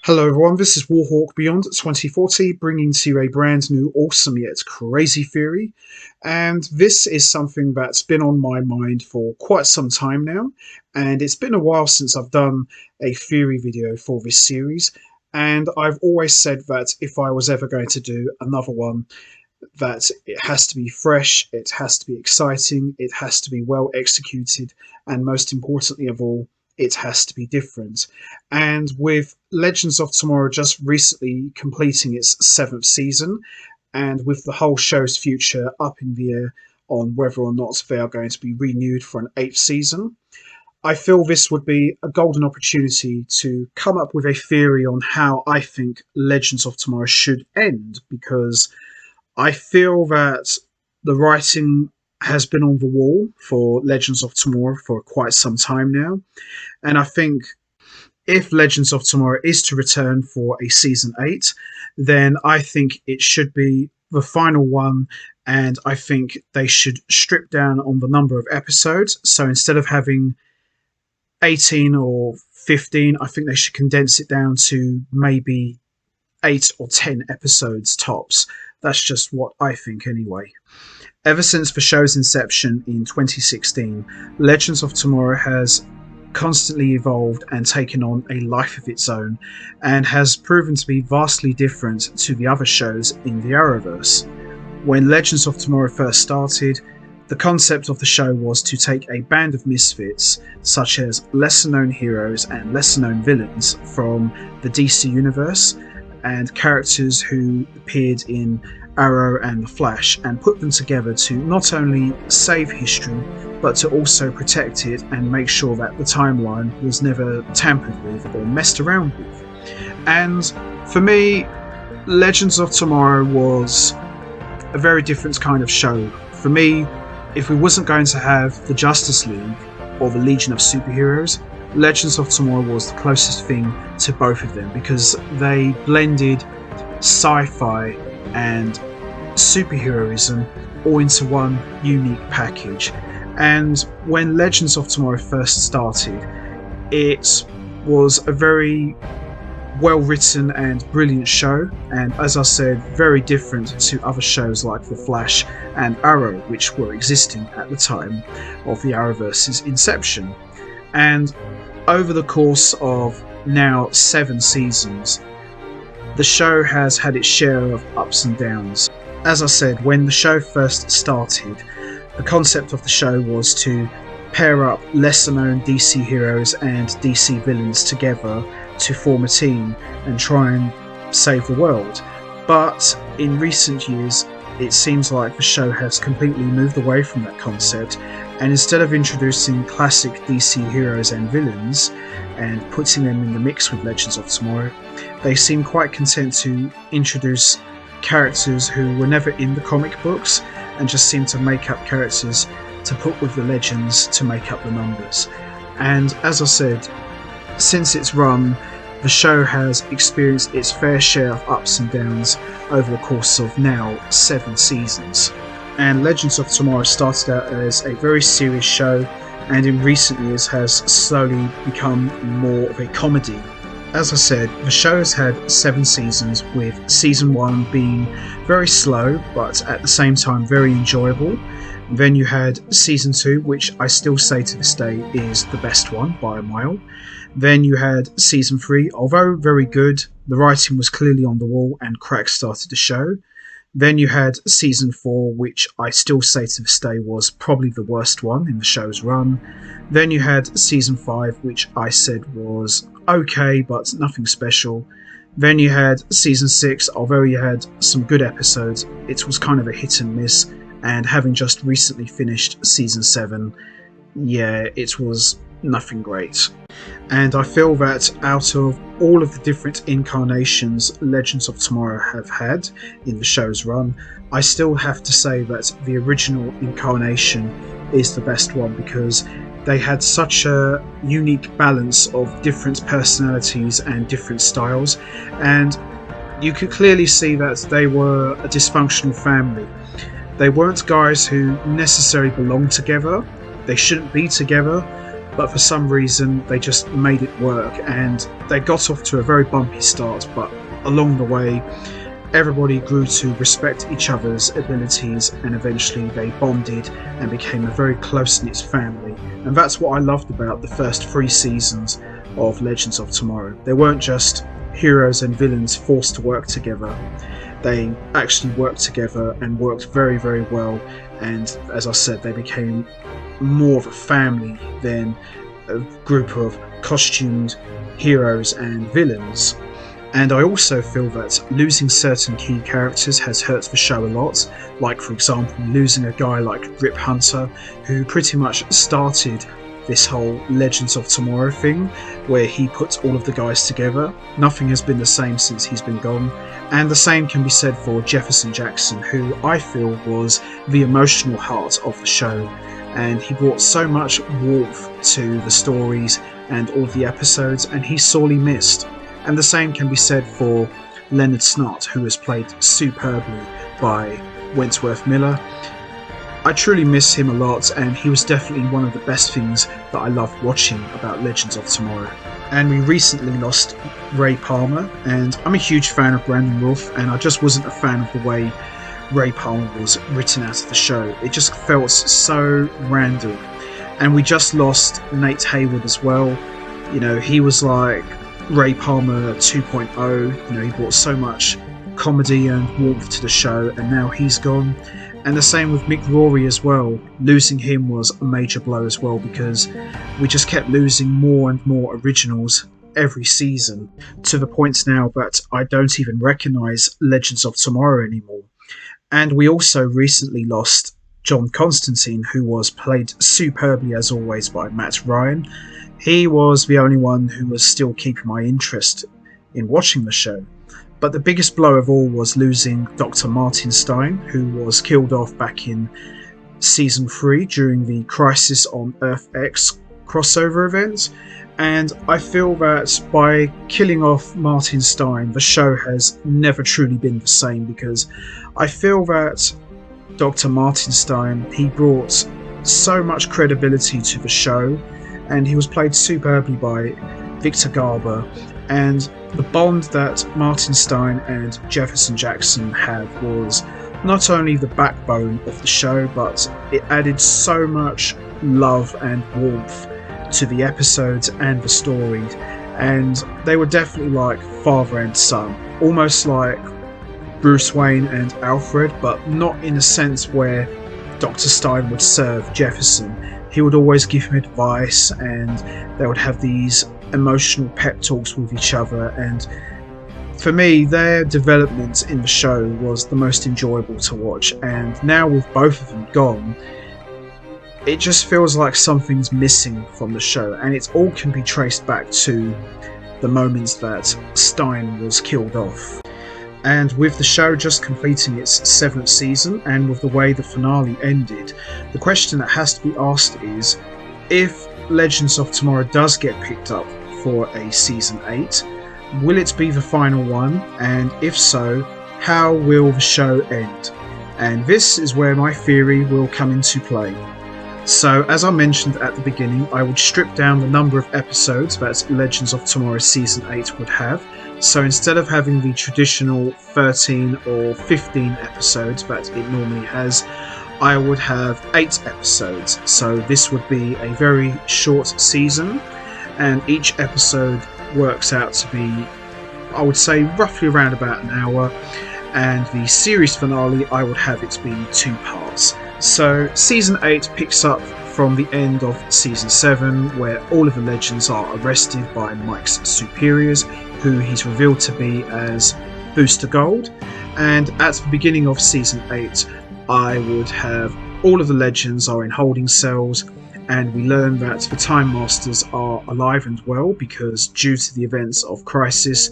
Hello everyone, this is Warhawk Beyond 2040, bringing to you a brand new, awesome yet crazy theory. And this is something that's been on my mind for quite some time now, and it's been a while since I've done a theory video for this series. And I've always said that if I was ever going to do another one, that it has to be fresh, it has to be exciting, it has to be well executed, and most importantly of all, it has to be different. And with Legends of Tomorrow just recently completing its seventh season, and with the whole show's future up in the air on whether or not they are going to be renewed for an eighth season, I feel this would be a golden opportunity to come up with a theory on how I think Legends of Tomorrow should end, because I feel that the writing has been on the wall for Legends of Tomorrow for quite some time now. And I think if Legends of Tomorrow is to return for a season 8, then I think it should be the final one. And I think they should strip down on the number of episodes. So instead of having 18 or 15, I think they should condense it down to maybe 8 or 10 episodes tops. That's just what I think anyway. Ever since the show's inception in 2016, Legends of Tomorrow has constantly evolved and taken on a life of its own, and has proven to be vastly different to the other shows in the Arrowverse. When Legends of Tomorrow first started, the concept of the show was to take a band of misfits, such as lesser known heroes and lesser known villains from the DC universe, and characters who appeared in Arrow and The Flash, and put them together to not only save history, but to also protect it and make sure that the timeline was never tampered with or messed around with. And for me, Legends of Tomorrow was a very different kind of show. For me, if we wasn't going to have the Justice League or the Legion of Superheroes, Legends of Tomorrow was the closest thing to both of them, because they blended sci-fi and superheroism all into one unique package. And when Legends of Tomorrow first started, it was a very well written and brilliant show, and as I said, very different to other shows like The Flash and Arrow, which were existing at the time of the Arrowverse's inception. And over the course of now 7 seasons, the show has had its share of ups and downs. As I said, when the show first started, the concept of the show was to pair up lesser known DC heroes and DC villains together to form a team and try and save the world. But in recent years, it seems like the show has completely moved away from that concept, and instead of introducing classic DC heroes and villains and putting them in the mix with Legends of Tomorrow, they seem quite content to introduce characters who were never in the comic books and just seem to make up characters to put with the legends to make up the numbers. And as I said, since its run, the show has experienced its fair share of ups and downs over the course of now 7 seasons. And Legends of Tomorrow started out as a very serious show, and in recent years has slowly become more of a comedy. As I said, the show has had 7 seasons, with season 1 being very slow but at the same time very enjoyable. Then you had season 2, which I still say to this day is the best one by a mile. Then you had season 3, although very good, the writing was clearly on the wall and cracks started to show. Then you had season 4, which I still say to this day was probably the worst one in the show's run. Then you had season 5, which I said was okay, but nothing special. Then you had season 6, although you had some good episodes, it was kind of a hit and miss. And having just recently finished season 7, yeah, it was nothing great. And I feel that out of all of the different incarnations Legends of Tomorrow have had in the show's run, I still have to say that the original incarnation is the best one, because they had such a unique balance of different personalities and different styles, and you could clearly see that they were a dysfunctional family. They weren't guys who necessarily belonged together, they shouldn't be together, but for some reason they just made it work, and they got off to a very bumpy start, but along the way everybody grew to respect each other's abilities, and eventually they bonded and became a very close-knit family. And that's what I loved about the first 3 seasons of Legends of Tomorrow. They weren't just heroes and villains forced to work together. They actually worked together and worked very, very well, and as I said, they became more of a family than a group of costumed heroes and villains. And I also feel that losing certain key characters has hurt the show a lot, like for example losing a guy like Rip Hunter, who pretty much started this whole Legends of Tomorrow thing, where he puts all of the guys together. Nothing has been the same since he's been gone. And the same can be said for Jefferson Jackson, who I feel was the emotional heart of the show, and he brought so much warmth to the stories and all of the episodes, and he's sorely missed. And the same can be said for Leonard Snart, who was played superbly by Wentworth Miller. I truly miss him a lot, and he was definitely one of the best things that I loved watching about Legends of Tomorrow. And we recently lost Ray Palmer, and I'm a huge fan of Brandon Routh, and I just wasn't a fan of the way Ray Palmer was written out of the show. It just felt so random. And we just lost Nate Hayward as well. You know, he was like Ray Palmer 2.0. You know, he brought so much comedy and warmth to the show, and now he's gone. And the same with Mick Rory as well. Losing him was a major blow as well, because we just kept losing more and more originals every season, to the point now that I don't even recognise Legends of Tomorrow anymore. And we also recently lost John Constantine, who was played superbly as always by Matt Ryan. He was the only one who was still keeping my interest in watching the show. But the biggest blow of all was losing Dr. Martin Stein, who was killed off back in Season 3 during the Crisis on Earth X crossover event. And I feel that by killing off Martin Stein, the show has never truly been the same, because I feel that Dr. Martin Stein, he brought so much credibility to the show, and he was played superbly by Victor Garber. And the bond that Martin Stein and Jefferson Jackson had was not only the backbone of the show, but it added so much love and warmth to the episodes and the story. And they were definitely like father and son, almost like Bruce Wayne and Alfred, but not in a sense where Dr. Stein would serve Jefferson. He would always give him advice, and they would have these emotional pep talks with each other. And for me, their development in the show was the most enjoyable to watch. And now with both of them gone, it just feels like something's missing from the show, and it all can be traced back to the moments that Stein was killed off. And with the show just completing its 7th season, and with the way the finale ended, the question that has to be asked is, if Legends of Tomorrow does get picked up for a Season 8, will it be the final one? And if so, how will the show end? And this is where my theory will come into play. So, as I mentioned at the beginning, I would strip down the number of episodes that Legends of Tomorrow Season 8 would have. So instead of having the traditional 13 or 15 episodes that it normally has, I would have 8 episodes. So this would be a very short season, and each episode works out to be, I would say, roughly around about an hour. And the series finale, I would have it be 2 parts. So Season 8 picks up from the end of Season 7, where all of the legends are arrested by Mike's superiors, who he's revealed to be as Booster Gold. And at the beginning of Season 8, I would have all of the legends are in holding cells, and we learn that the Time Masters are alive and well, because due to the events of Crisis,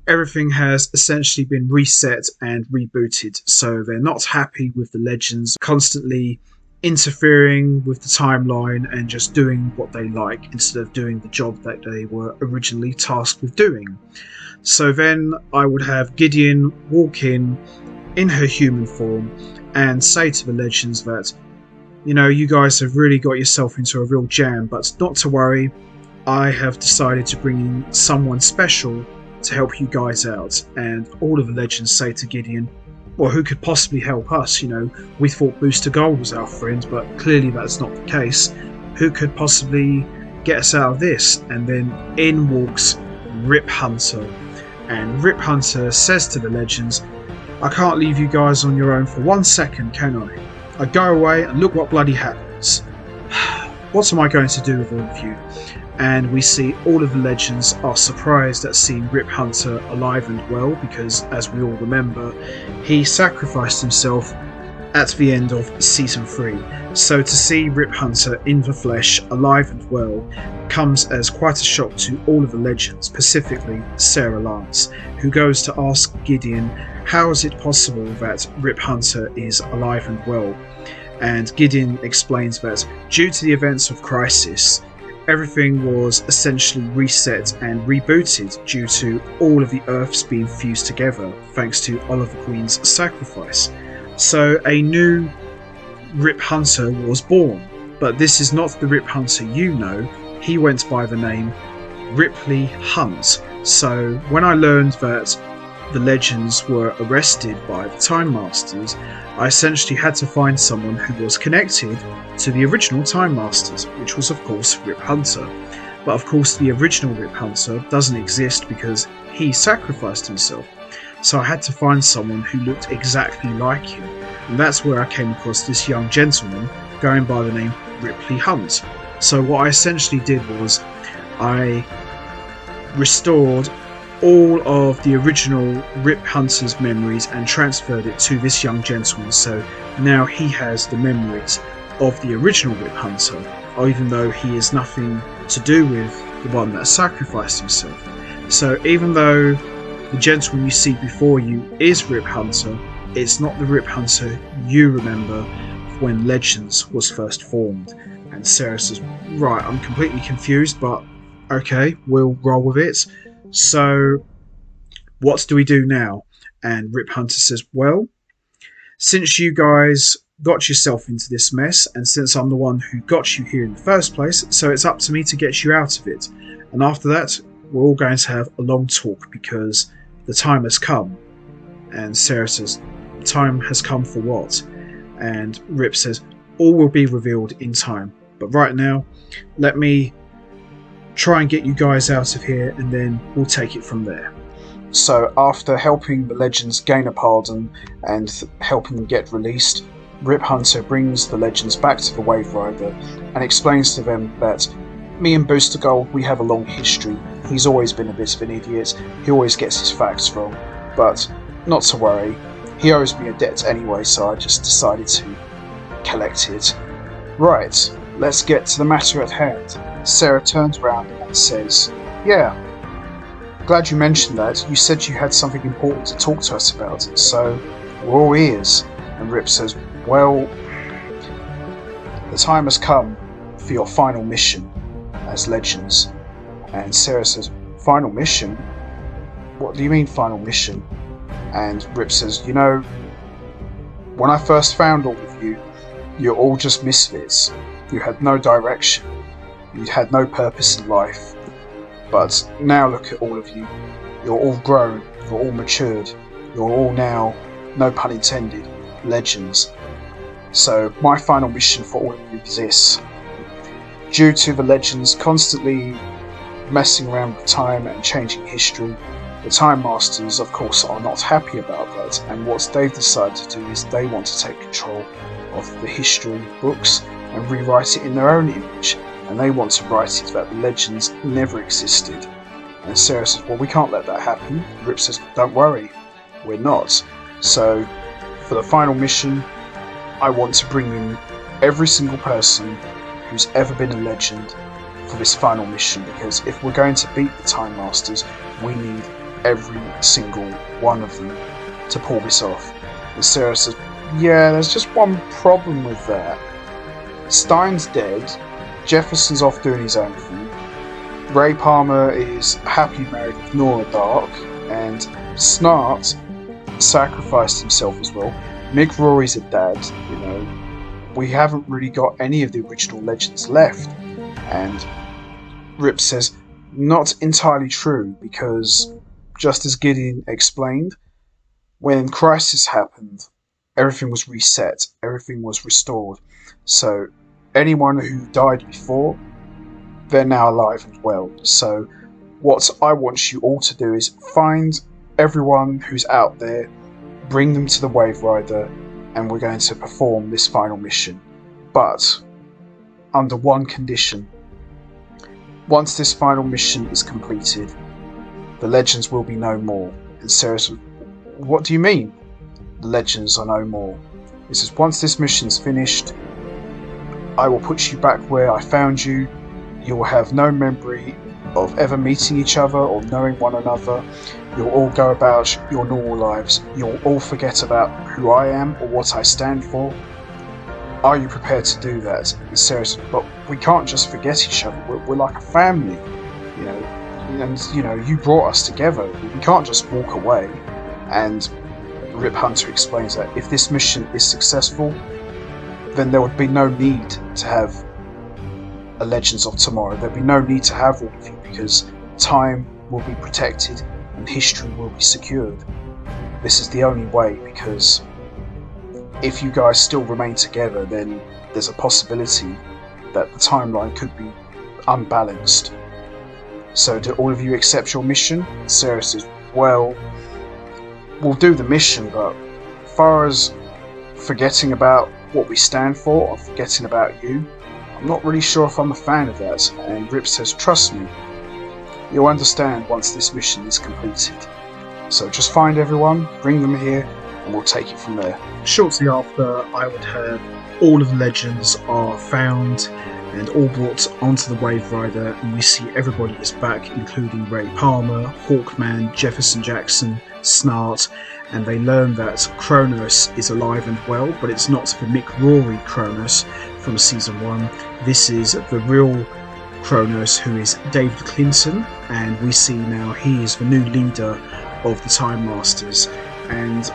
everything has essentially been reset and rebooted. So they're not happy with the legends constantly interfering with the timeline and just doing what they like instead of doing the job that they were originally tasked with doing. So then I would have Gideon walk in her human form and say to the legends that You guys have really got yourself into a real jam, but not to worry. I have decided to bring in someone special to help you guys out. And all of the legends say to Gideon, well, who could possibly help us? We thought Booster Gold was our friend, but clearly that's not the case. Who could possibly get us out of this? And then in walks Rip Hunter. And Rip Hunter says to the legends, I can't leave you guys on your own for 1 second, can I? I go away and look what bloody happens. What am I going to do with all of you? And we see all of the legends are surprised at seeing Rip Hunter alive and well, because as we all remember, he sacrificed himself at the end of season 3. So to see Rip Hunter in the flesh, alive and well, comes as quite a shock to all of the legends, specifically Sarah Lance, who goes to ask Gideon how is it possible that Rip Hunter is alive and well. And Gideon explains that due to the events of Crisis, everything was essentially reset and rebooted due to all of the Earths being fused together thanks to Oliver Queen's sacrifice. So a new Rip Hunter was born, but this is not the Rip Hunter you know. He went by the name Ripley Hunt. So when I learned that the legends were arrested by the Time Masters, I essentially had to find someone who was connected to the original Time Masters, which was of course Rip Hunter. But of course the original Rip Hunter doesn't exist because he sacrificed himself. So I had to find someone who looked exactly like him. And that's where I came across this young gentleman going by the name Ripley Hunt. So what I essentially did was I restored all of the original Rip Hunter's memories and transferred it to this young gentleman, so now he has the memories of the original Rip Hunter, even though he is nothing to do with the one that sacrificed himself. So even though the gentleman you see before you is Rip Hunter, it's not the Rip Hunter you remember when Legends was first formed. And Sarah says, right, I'm completely confused, but okay, we'll roll with it. So, what do we do now? And Rip Hunter says, well, since you guys got yourself into this mess, and since I'm the one who got you here in the first place, so it's up to me to get you out of it. And after that, we're all going to have a long talk because the time has come. And Sarah says, time has come for what? And Rip says, all will be revealed in time. But right now, let me try and get you guys out of here, and then we'll take it from there. So after helping the legends gain a pardon and helping them get released, Rip Hunter brings the legends back to the Wave Rider and explains to them that me and Booster Gold, we have a long history. He's always been a bit of an idiot, he always gets his facts wrong, but not to worry, he owes me a debt anyway, so I just decided to collect it. Right, let's get to the matter at hand. Sarah turns around and says, yeah, glad you mentioned that. You said you had something important to talk to us about, so we're all ears. And Rip says, well, the time has come for your final mission as Legends. And Sarah says, final mission? What do you mean final mission? And Rip says, you know, when I first found all of you, you're all just misfits. You had no direction. You had no purpose in life. But now look at all of you. You're all grown. You're all matured. You're all now, no pun intended, legends. So my final mission for all of you is this. Due to the legends constantly messing around with time and changing history, the Time Masters, of course, are not happy about that, and what they've decided to do is they want to take control of the history books and rewrite it in their own image, and they want to write it that the legends never existed. And Sarah says, well, we can't let that happen. Rip says, don't worry, we're not. So for the final mission, I want to bring in every single person who's ever been a legend for this final mission, because if we're going to beat the Time Masters, we need every single one of them to pull this off. And Sarah says, yeah, there's just one problem with that. Stein's dead, Jefferson's off doing his own thing, Ray Palmer is happily married with Nora Dark, and Snart sacrificed himself as well. Mick Rory's a dad, you know. we haven't really got any of the original legends left. And Rip says, not entirely true, because just as Gideon explained, when Crisis happened, everything was reset, everything was restored. So anyone who died before, they're now alive and well. So what I want you all to do is find everyone who's out there, bring them to the Wave Rider, and we're going to perform this final mission. But under one condition. Once this final mission is completed, the legends will be no more. And Sarah says, what do you mean? The legends are no more. He says, once this mission's finished, I will put you back where I found you. You will have no memory of ever meeting each other or knowing one another. You'll all go about your normal lives. You'll all forget about who I am or what I stand for. Are you prepared to do that? And Sarah says, but we can't just forget each other. We're like a family, you know. And you brought us together. We can't just walk away. And Rip Hunter explains that if this mission is successful, then there would be no need to have a Legends of Tomorrow. There'd be no need to have all of you, because time will be protected and history will be secured. This is the only way, because if you guys still remain together, then there's a possibility that the timeline could be unbalanced. So do all of you accept your mission? Sarah says, well, we'll do the mission, but as far as forgetting about what we stand for or forgetting about you, I'm not really sure if I'm a fan of that. And Rip says, trust me, you'll understand once this mission is completed. So just find everyone, bring them here, and we'll take it from there. Shortly after, I would have all of the legends are found and all brought onto the Wave Rider, and we see everybody is back, including Ray Palmer, Hawkman, Jefferson Jackson, Snart, and they learn that Kronos is alive and well, but it's not the Mick Rory Kronos from Season 1. This is the real Kronos, who is David Clinton, and we see now he is the new leader of the Time Masters, and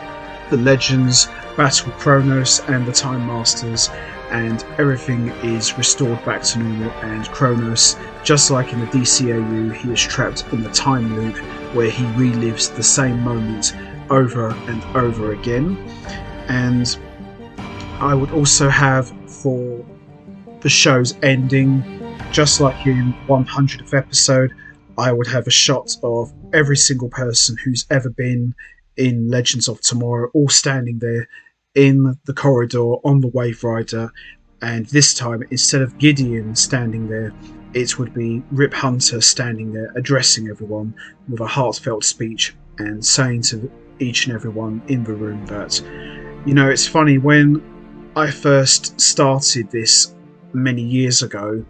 the legends battle Kronos and the Time Masters, and everything is restored back to normal. And Kronos, just like in the DCAU, he is trapped in the time loop where he relives the same moment over and over again. And I would also have, for the show's ending, just like in 100th episode, I would have a shot of every single person who's ever been in Legends of Tomorrow, all standing there in the corridor on the Wave Rider. And this time, instead of Gideon standing there, it would be Rip Hunter standing there addressing everyone with a heartfelt speech and saying to each and everyone in the room that, it's funny, when I first started this many years ago,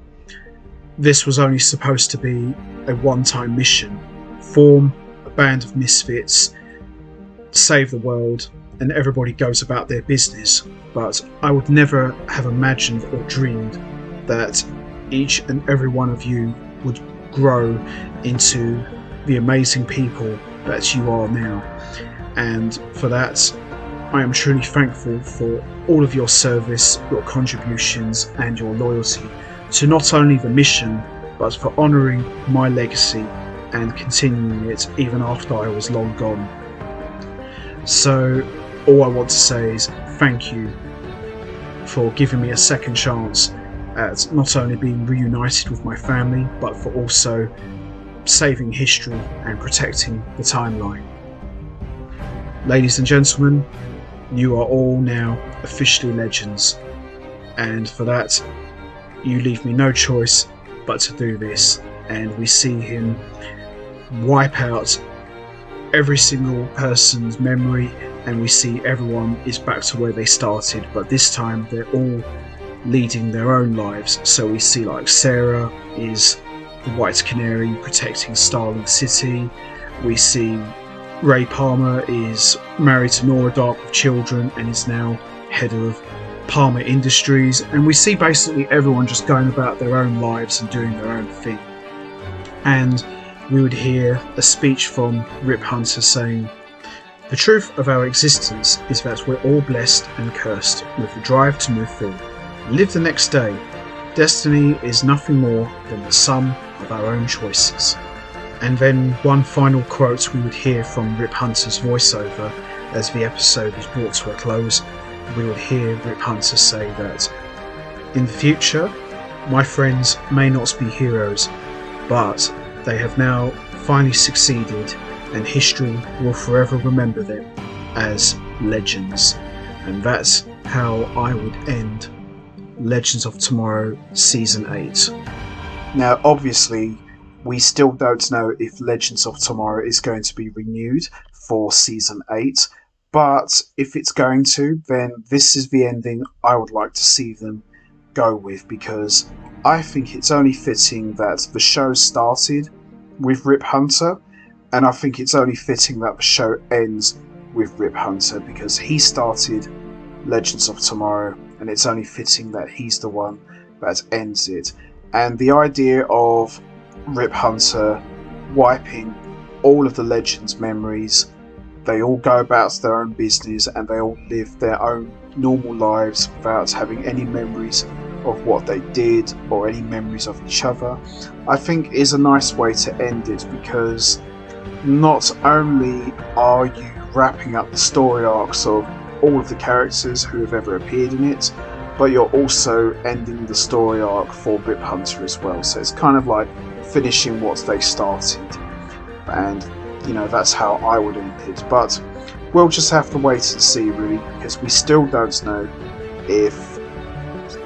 this was only supposed to be a one-time mission. Form a band of misfits, save the world, and everybody goes about their business. But I would never have imagined or dreamed that each and every one of you would grow into the amazing people that you are now. And for that, I am truly thankful for all of your service, your contributions, and your loyalty to not only the mission, but for honouring my legacy and continuing it even after I was long gone. So all I want to say is thank you for giving me a second chance at not only being reunited with my family, but for also saving history and protecting the timeline. Ladies and gentlemen, you are all now officially legends, and for that you leave me no choice but to do this. And we see him wipe out every single person's memory, and we see everyone is back to where they started, but this time they're all leading their own lives. So we see like Sarah is the White Canary protecting Starling City. We see Ray Palmer is married to Nora Dark with children and is now head of Palmer Industries, and we see basically everyone just going about their own lives and doing their own thing. And we would hear a speech from Rip Hunter saying, "The truth of our existence is that we're all blessed and cursed with the drive to move forward. Live the next day. Destiny is nothing more than the sum of our own choices. And then one final quote we would hear from Rip Hunter's voiceover as the episode is brought to a close. We would hear Rip Hunter say that, "In the future, my friends may not be heroes, but they have now finally succeeded, and history will forever remember them as legends." And that's how I would end Legends of Tomorrow Season 8. Now, obviously, we still don't know if Legends of Tomorrow is going to be renewed for Season 8, but if it's going to, then this is the ending I would like to see them go with, because I think it's only fitting that the show started with Rip Hunter, and I think it's only fitting that the show ends with Rip Hunter, because he started Legends of Tomorrow, and it's only fitting that he's the one that ends it. And the idea of Rip Hunter wiping all of the Legends' memories, they all go about their own business and they all live their own normal lives without having any memories of what they did or any memories of each other, I think is a nice way to end it, because not only are you wrapping up the story arcs of all of the characters who have ever appeared in it, but you're also ending the story arc for Rip Hunter as well. So it's kind of like finishing what they started, and that's how I would end it. But we'll just have to wait and see, really, because we still don't know if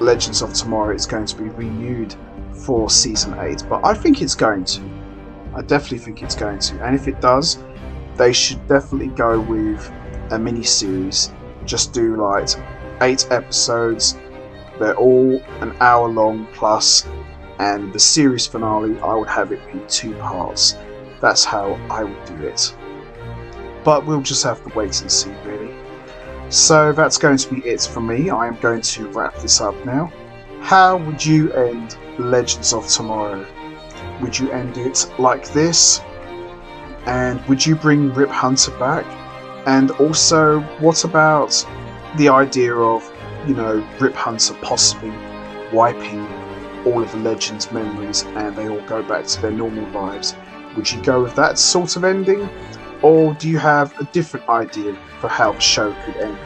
Legends of Tomorrow is going to be renewed for Season 8, but I think it's going to. I definitely think it's going to, and if it does, they should definitely go with a mini-series. Just do like 8 episodes, they're all an hour long plus, and the series finale, I would have it in 2 parts. That's how I would do it. But we'll just have to wait and see, really. So that's going to be it for me. I am going to wrap this up now. How would you end Legends of Tomorrow? Would you end it like this? And would you bring Rip Hunter back? And also, what about the idea of, Rip Hunter possibly wiping all of the Legends' memories and they all go back to their normal lives? Would you go with that sort of ending? Or do you have a different idea for how the show could end?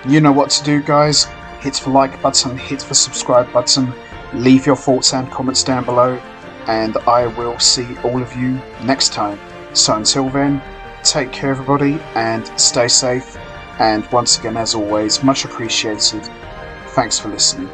You know what to do, guys. Hit the like button, hit the subscribe button, leave your thoughts and comments down below, and I will see all of you next time. So until then, take care everybody and stay safe, and once again, as always, much appreciated. Thanks for listening.